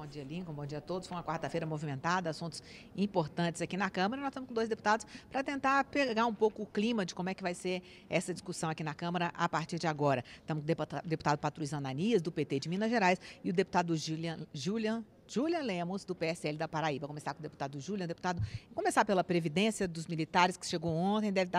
dia, Lincoln. Bom dia a todos. Foi uma quarta-feira movimentada, assuntos importantes aqui na Câmara. Nós estamos com dois deputados para tentar pegar um pouco o clima de como é que vai ser essa discussão aqui na Câmara a partir de agora. Estamos com o deputado Patrus Ananias, do PT de Minas Gerais, e o deputado Julian Lemos, do PSL da Paraíba. Vou começar com o deputado Julian. Deputado, começar pela Previdência dos militares, que chegou ontem, deve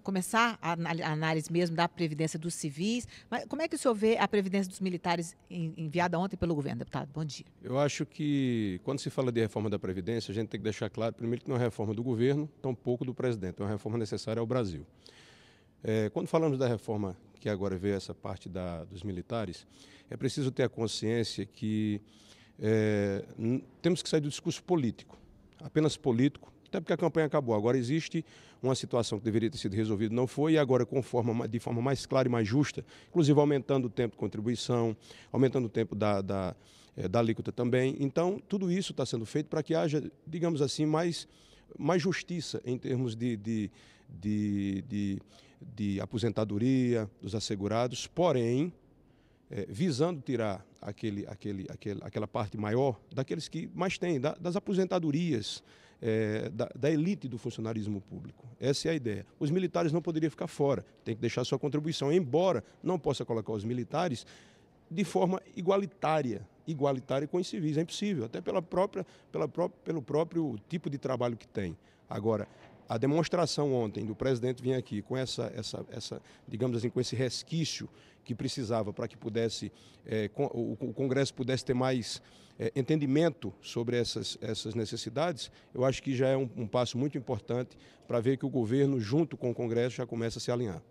começar a análise mesmo da Previdência dos civis. Mas como é que o senhor vê a Previdência dos militares enviada ontem pelo governo, deputado? Bom dia. Eu acho que, quando se fala de reforma da Previdência, a gente tem que deixar claro, primeiro, que não é uma reforma do governo, tampouco do presidente, é uma reforma necessária ao Brasil. Quando falamos da reforma, que agora veio essa parte dos militares, é preciso ter a consciência que temos que sair do discurso político, apenas político, até porque a campanha acabou. Agora existe uma situação que deveria ter sido resolvida, não foi, e agora de forma mais clara e mais justa, inclusive aumentando o tempo de contribuição, aumentando o tempo da alíquota também. Então, tudo isso está sendo feito para que haja, digamos assim, mais justiça em termos de aposentadoria dos assegurados, porém, visando tirar aquela parte maior daqueles que mais têm, das aposentadorias, da elite do funcionarismo público. Essa é a ideia. Os militares não poderiam ficar fora, tem que deixar sua contribuição, embora não possa colocar os militares de forma igualitária com os civis, é impossível, até pelo próprio tipo de trabalho que tem. Agora, a demonstração ontem do presidente vir aqui com digamos assim, com esse resquício que precisava para que o Congresso pudesse ter mais entendimento sobre essas necessidades, eu acho que já é um passo muito importante para ver que o governo, junto com o Congresso, já começa a se alinhar.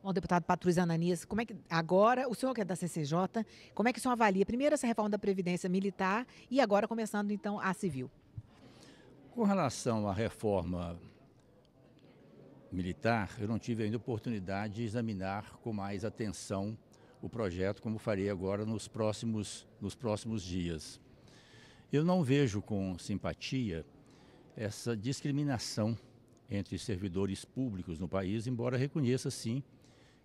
Bom, deputado Patrus Ananias, como é que agora, o senhor que é da CCJ, como é que o senhor avalia primeiro essa reforma da Previdência militar e agora começando então a civil? Com relação à reforma militar, eu não tive ainda oportunidade de examinar com mais atenção o projeto, como farei agora nos próximos dias. Eu não vejo com simpatia essa discriminação entre servidores públicos no país, embora reconheça, sim,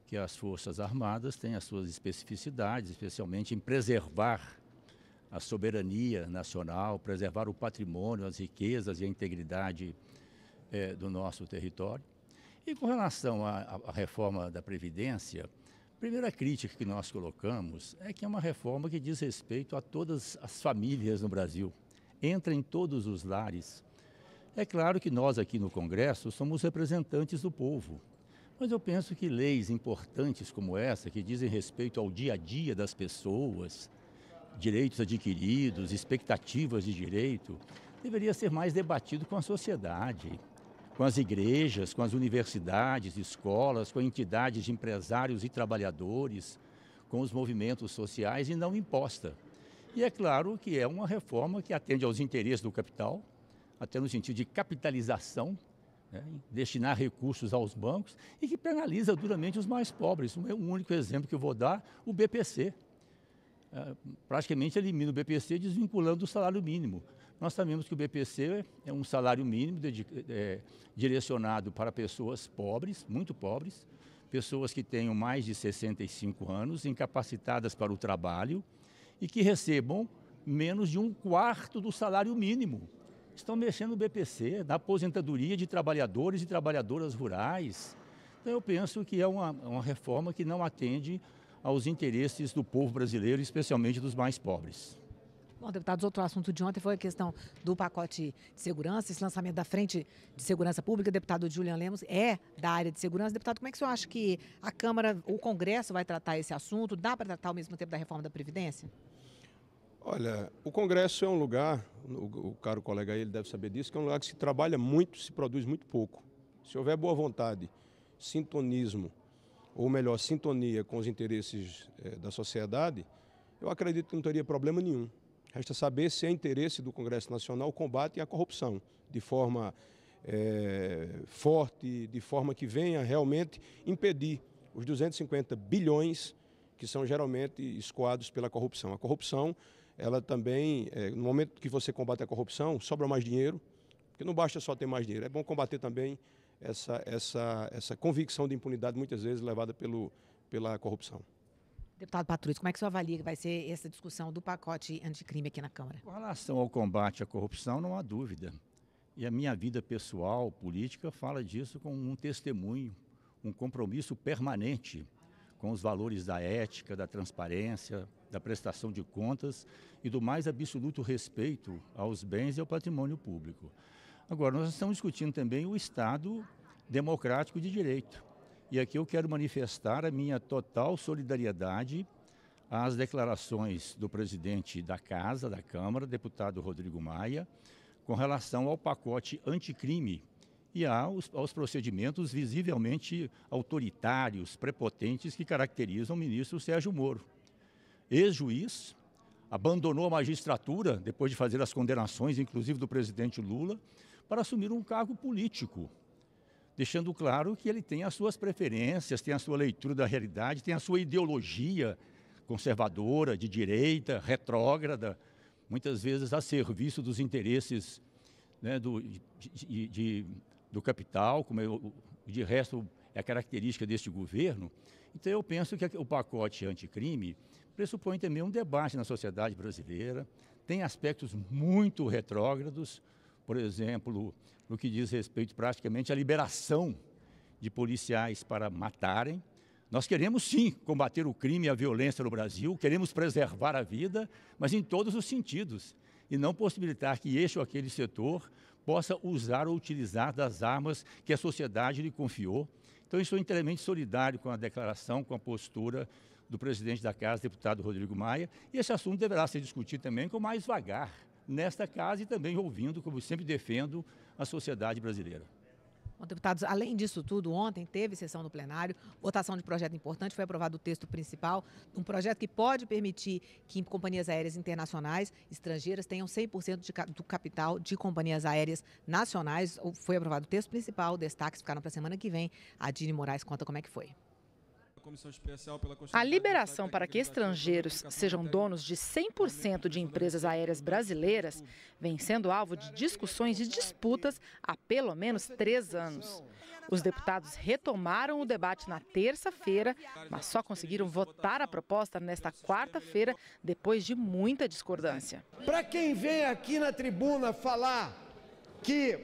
que as Forças Armadas têm as suas especificidades, especialmente em preservar a soberania nacional, preservar o patrimônio, as riquezas e a integridade do nosso território. E com relação à reforma da Previdência, a primeira crítica que nós colocamos é que é uma reforma que diz respeito a todas as famílias no Brasil, entra em todos os lares. É claro que nós aqui no Congresso somos representantes do povo, mas eu penso que leis importantes como essa, que dizem respeito ao dia a dia das pessoas, direitos adquiridos, expectativas de direito, deveria ser mais debatido com a sociedade, com as igrejas, com as universidades, escolas, com entidades de empresários e trabalhadores, com os movimentos sociais e não imposta. E é claro que é uma reforma que atende aos interesses do capital, até no sentido de capitalização, né, destinar recursos aos bancos e que penaliza duramente os mais pobres. O único exemplo que eu vou dar, o BPC. Praticamente elimina o BPC desvinculando o salário mínimo. Nós sabemos que o BPC é um salário mínimo direcionado para pessoas pobres, muito pobres, pessoas que tenham mais de 65 anos, incapacitadas para o trabalho e que recebam menos de 1/4 do salário mínimo. Estão mexendo no BPC, na aposentadoria de trabalhadores e trabalhadoras rurais. Então eu penso que é uma reforma que não atende aos interesses do povo brasileiro, especialmente dos mais pobres. Bom, deputados, outro assunto de ontem foi a questão do pacote de segurança, esse lançamento da Frente de Segurança Pública. O deputado Julian Lemos é da área de segurança. Deputado, como é que o senhor acha que a Câmara, o Congresso vai tratar esse assunto? Dá para tratar ao mesmo tempo da reforma da Previdência? Olha, o Congresso é um lugar, o caro colega aí, ele deve saber disso, que é um lugar que se trabalha muito, se produz muito pouco. Se houver boa vontade, sintonismo, ou melhor, sintonia com os interesses da sociedade, eu acredito que não teria problema nenhum. Resta saber se é interesse do Congresso Nacional o combate à corrupção, de forma forte, de forma que venha realmente impedir os 250 bilhões que são geralmente escoados pela corrupção. A corrupção, ela também, no momento que você combate a corrupção, sobra mais dinheiro, porque não basta só ter mais dinheiro, é bom combater também essa convicção de impunidade, muitas vezes levada pela corrupção. Deputado Patrus, como é que o senhor avalia que vai ser essa discussão do pacote anticrime aqui na Câmara? Com relação ao combate à corrupção, não há dúvida. E a minha vida pessoal, política, fala disso com um testemunho, um compromisso permanente com os valores da ética, da transparência, da prestação de contas e do mais absoluto respeito aos bens e ao patrimônio público. Agora, nós estamos discutindo também o Estado democrático de direito. E aqui eu quero manifestar a minha total solidariedade às declarações do presidente da Casa, da Câmara, deputado Rodrigo Maia, com relação ao pacote anticrime e aos procedimentos visivelmente autoritários, prepotentes que caracterizam o ministro Sérgio Moro. Ex-juiz, abandonou a magistratura, depois de fazer as condenações, inclusive do presidente Lula, para assumir um cargo político, deixando claro que ele tem as suas preferências, tem a sua leitura da realidade, tem a sua ideologia conservadora, de direita, retrógrada, muitas vezes a serviço dos interesses, né, do capital, como de resto é a característica deste governo. Então eu penso que o pacote anticrime pressupõe também um debate na sociedade brasileira, tem aspectos muito retrógrados, por exemplo, no que diz respeito praticamente à liberação de policiais para matarem. Nós queremos sim combater o crime e a violência no Brasil, queremos preservar a vida, mas em todos os sentidos, e não possibilitar que este ou aquele setor possa usar ou utilizar das armas que a sociedade lhe confiou. Então, eu estou inteiramente solidário com a declaração, com a postura do presidente da Casa, deputado Rodrigo Maia, e esse assunto deverá ser discutido também com mais vagar nesta casa e também ouvindo, como sempre defendo, a sociedade brasileira. Bom, deputados, além disso tudo, ontem teve sessão no plenário, votação de projeto importante, foi aprovado o texto principal, um projeto que pode permitir que companhias aéreas internacionais, estrangeiras, tenham 100% do capital de companhias aéreas nacionais. Foi aprovado o texto principal, destaques ficaram para a semana que vem. A Dini Moraes conta como é que foi. A liberação para que estrangeiros sejam donos de 100% de empresas aéreas brasileiras vem sendo alvo de discussões e disputas há pelo menos 3 anos. Os deputados retomaram o debate na terça-feira, mas só conseguiram votar a proposta nesta quarta-feira, depois de muita discordância. Para quem vem aqui na tribuna falar que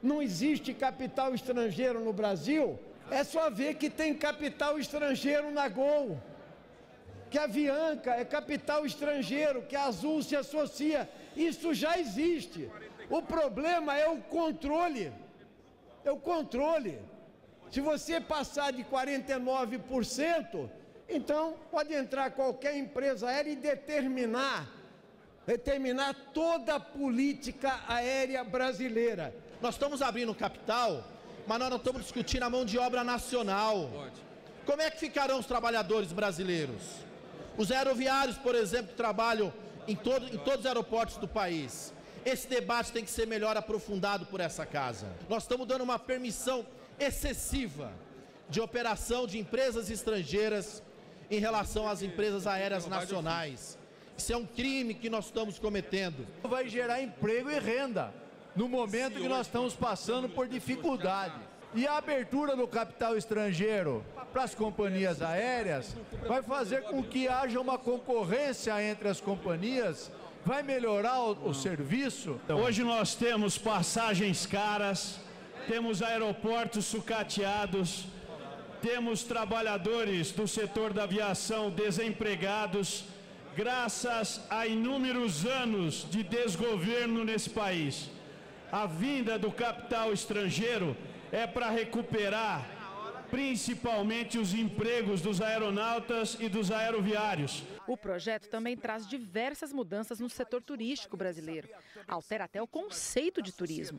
não existe capital estrangeiro no Brasil, é só ver que tem capital estrangeiro na Gol, que a Avianca é capital estrangeiro, que a Azul se associa. Isso já existe. O problema é o controle. É o controle. Se você passar de 49%, então pode entrar qualquer empresa aérea e determinar toda a política aérea brasileira. Nós estamos abrindo capital, mas nós não estamos discutindo a mão de obra nacional. Como é que ficarão os trabalhadores brasileiros? Os aeroviários, por exemplo, que trabalham em todos os aeroportos do país. Esse debate tem que ser melhor aprofundado por essa casa. Nós estamos dando uma permissão excessiva de operação de empresas estrangeiras em relação às empresas aéreas nacionais. Isso é um crime que nós estamos cometendo. Vai gerar emprego e renda no momento que nós estamos passando por dificuldade. E a abertura do capital estrangeiro para as companhias aéreas vai fazer com que haja uma concorrência entre as companhias, vai melhorar o serviço. Hoje nós temos passagens caras, temos aeroportos sucateados, temos trabalhadores do setor da aviação desempregados, graças a inúmeros anos de desgoverno nesse país. A vinda do capital estrangeiro é para recuperar principalmente os empregos dos aeronautas e dos aeroviários. O projeto também traz diversas mudanças no setor turístico brasileiro. Altera até o conceito de turismo.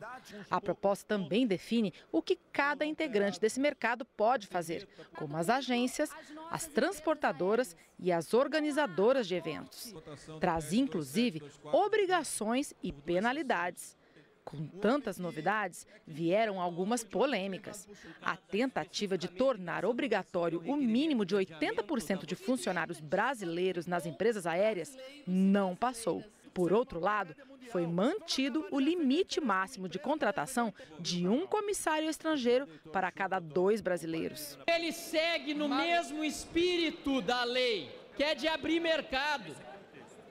A proposta também define o que cada integrante desse mercado pode fazer, como as agências, as transportadoras e as organizadoras de eventos. Traz, inclusive, obrigações e penalidades. Com tantas novidades, vieram algumas polêmicas. A tentativa de tornar obrigatório o mínimo de 80% de funcionários brasileiros nas empresas aéreas não passou. Por outro lado, foi mantido o limite máximo de contratação de um comissário estrangeiro para cada 2 brasileiros. Ele segue no mesmo espírito da lei, que é de abrir mercado,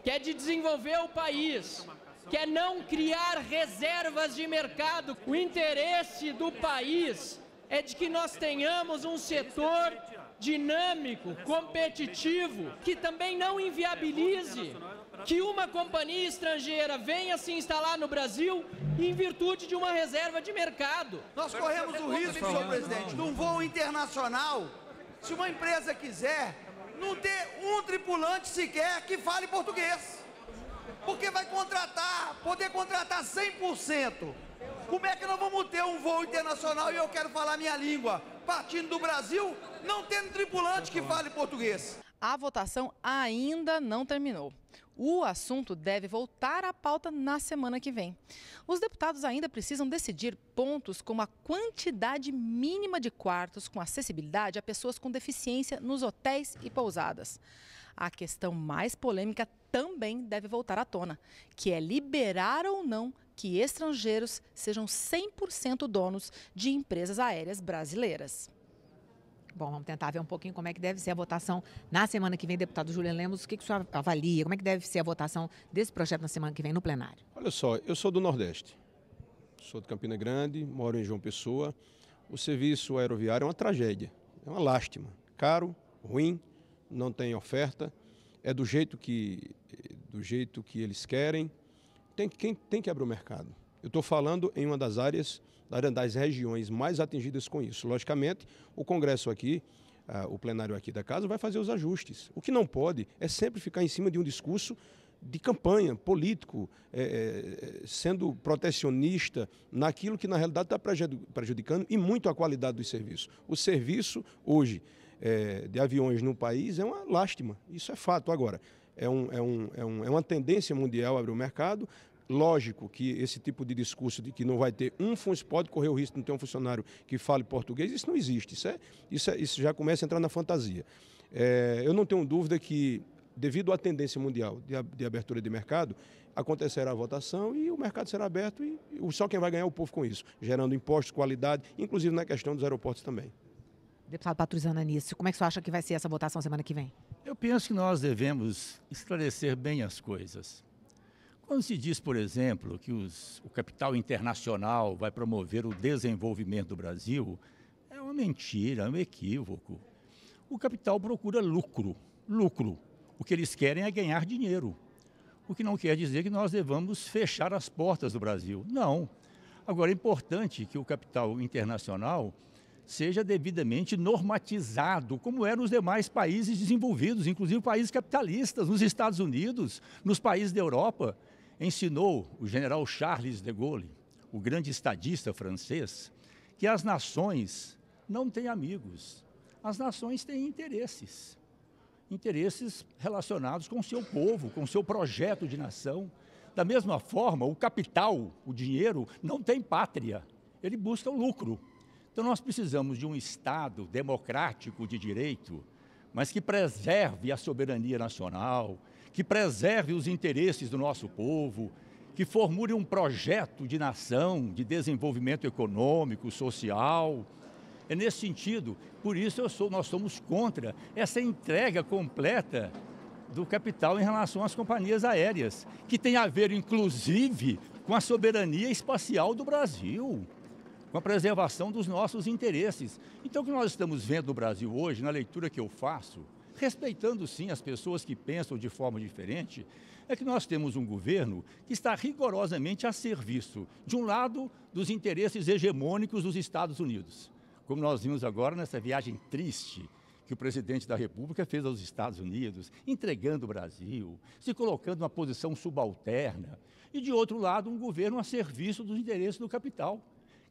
que é de desenvolver o país, que é não criar reservas de mercado. O interesse do país é de que nós tenhamos um setor dinâmico, competitivo, que também não inviabilize que uma companhia estrangeira venha se instalar no Brasil em virtude de uma reserva de mercado. Nós corremos o risco, senhor presidente, de um voo internacional, se uma empresa quiser, não ter um tripulante sequer que fale português. Porque vai poder contratar 100%. Como é que nós vamos ter um voo internacional e eu quero falar minha língua, partindo do Brasil, não tendo tripulante que fale português? A votação ainda não terminou. O assunto deve voltar à pauta na semana que vem. Os deputados ainda precisam decidir pontos como a quantidade mínima de quartos com acessibilidade a pessoas com deficiência nos hotéis e pousadas. A questão mais polêmica também deve voltar à tona, que é liberar ou não que estrangeiros sejam 100% donos de empresas aéreas brasileiras. Bom, vamos tentar ver um pouquinho como é que deve ser a votação na semana que vem, deputado Julian Lemos. O que o senhor avalia? Como é que deve ser a votação desse projeto na semana que vem no plenário? Olha só, eu sou do Nordeste, sou de Campina Grande, moro em João Pessoa. O serviço aeroviário é uma tragédia, é uma lástima. Caro, ruim, não tem oferta, é do jeito que eles querem. Tem que abrir o mercado. Eu estou falando em uma das áreas das regiões mais atingidas com isso. Logicamente, o Congresso aqui, o plenário aqui da Casa, vai fazer os ajustes. O que não pode é sempre ficar em cima de um discurso de campanha político, sendo protecionista naquilo que, na realidade, está prejudicando e muito a qualidade do serviço. O serviço, hoje, de aviões no país é uma lástima. Isso é fato. Agora, é uma tendência mundial abrir o mercado. Lógico que esse tipo de discurso de que não vai ter pode correr o risco de não ter um funcionário que fale português, isso não existe, isso já começa a entrar na fantasia. Eu não tenho dúvida que, devido à tendência mundial de abertura de mercado, acontecerá a votação e o mercado será aberto e só quem vai ganhar é o povo com isso, gerando impostos, qualidade, inclusive na questão dos aeroportos também. Deputado Patrusano Anísio, como é que você acha que vai ser essa votação semana que vem? Eu penso que nós devemos esclarecer bem as coisas. Quando se diz, por exemplo, que o capital internacional vai promover o desenvolvimento do Brasil, é uma mentira, é um equívoco. O capital procura lucro. O que eles querem é ganhar dinheiro. O que não quer dizer que nós devamos fechar as portas do Brasil. Não. Agora, é importante que o capital internacional seja devidamente normatizado, como é nos demais países desenvolvidos, inclusive países capitalistas, nos Estados Unidos, nos países da Europa. Ensinou o general Charles de Gaulle, o grande estadista francês, que as nações não têm amigos, as nações têm interesses relacionados com o seu povo, com o seu projeto de nação. Da mesma forma, o capital, o dinheiro, não tem pátria, ele busca o lucro. Então nós precisamos de um Estado democrático de direito, mas que preserve a soberania nacional, que preserve os interesses do nosso povo, que formule um projeto de nação, de desenvolvimento econômico, social. É nesse sentido, por isso nós somos contra essa entrega completa do capital em relação às companhias aéreas, que tem a ver, inclusive, com a soberania espacial do Brasil, com a preservação dos nossos interesses. Então, o que nós estamos vendo no Brasil hoje, na leitura que eu faço, respeitando sim as pessoas que pensam de forma diferente, é que nós temos um governo que está rigorosamente a serviço, de um lado, dos interesses hegemônicos dos Estados Unidos, como nós vimos agora nessa viagem triste que o presidente da República fez aos Estados Unidos, entregando o Brasil, se colocando numa posição subalterna, e de outro lado, um governo a serviço dos interesses do capital.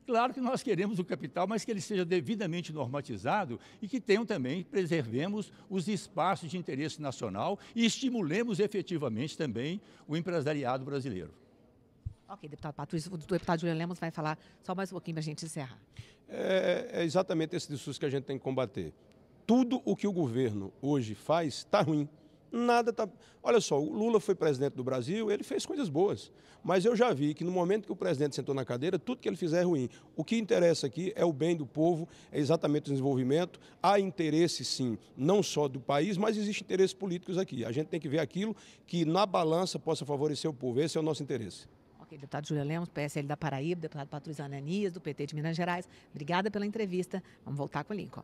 Claro que nós queremos o capital, mas que ele seja devidamente normatizado e que preservemos os espaços de interesse nacional e estimulemos efetivamente também o empresariado brasileiro. Ok, deputado Patrusano, o deputado Julian Lemos vai falar só mais um pouquinho para a gente encerrar. É exatamente esse discurso que a gente tem que combater. Tudo o que o governo hoje faz está ruim, Nada está... Olha só, o Lula foi presidente do Brasil, ele fez coisas boas. Mas eu já vi que no momento que o presidente sentou na cadeira, tudo que ele fizer é ruim. O que interessa aqui é o bem do povo, é exatamente o desenvolvimento. Há interesse, sim, não só do país, mas existem interesses políticos aqui. A gente tem que ver aquilo que na balança possa favorecer o povo. Esse é o nosso interesse. Ok, deputado Júlia Lemos, PSL da Paraíba, deputado Patrulho Ananias, do PT de Minas Gerais. Obrigada pela entrevista. Vamos voltar com o Lincoln.